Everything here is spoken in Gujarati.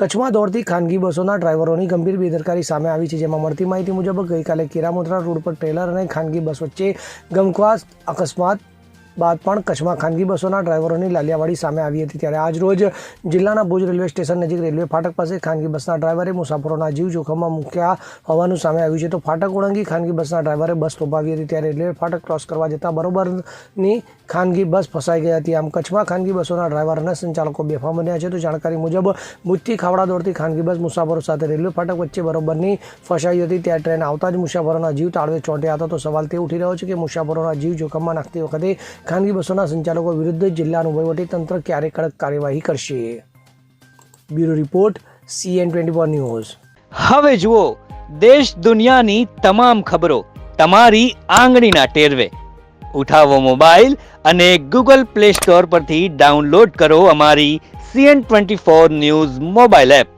કચ્છમાં દોડતી ખાનગી બસોના ડ્રાઈવરોની ગંભીર બેદરકારી સામે આવી છે, જેમાં મળતી માહિતી મુજબ ગઈકાલે કેરામોત્રા રોડ પર ટ્રેલર અને ખાનગી બસ વચ્ચે ગમખ્વાર અકસ્માત બાદ પણ કચ્છમાં ખાનગી બસોના ડ્રાઈવરોની લાલિયાવાડી સામે આવી હતી। ત્યારે આજ રોજ જિલ્લાના ભુજ રેલવે સ્ટેશન નજીક રેલવે ફાટક પાસે ખાનગી બસના ડ્રાઈવરે મુસાફરોના જીવ જોખમમાં મૂક્યા હોવાનું સામે આવ્યું છે। તો ફાટક ઓળંગી ખાનગી બસના ડ્રાઈવરે બસ થોભાવી હતી, ત્યારે રેલવે ફાટક ક્રોસ કરવા જતાં બરોબરની ખાનગી બસ ફસાઈ ગઈ હતી। આમ કચ્છમાં ખાનગી બસોના ડ્રાઈવર અને સંચાલકો બેફામ બન્યા છે। તો જાણકારી મુજબ ભુજથી ખાવડા દોડતી ખાનગી બસ મુસાફરો સાથે રેલવે ફાટક વચ્ચે બરોબરની ફસાઈ હતી। ત્યાં ટ્રેન આવતા જ મુસાફરોના જીવ તાળવે ચોંટ્યા હતા। તો સવાલ તે ઉઠી રહ્યો છે કે મુસાફરોના જીવ જોખમમાં નાખતી વખતે ખાનગી બસોના સંચાલકો વિરુદ્ધ જિલ્લાનું વહીવટીતંત્ર ક્યારે કડક કાર્યવાહી કરશે? Bureau report, CN24 news. હવે જુઓ દેશ દુનિયાની તમામ ખબરો તમારી આંગળીના ટેરવે। ઉઠાવો મોબાઈલ અને ગૂગલ પ્લે સ્ટોર પરથી ડાઉનલોડ કરો અમારી CN24 ન્યૂઝ મોબાઈલ એપ।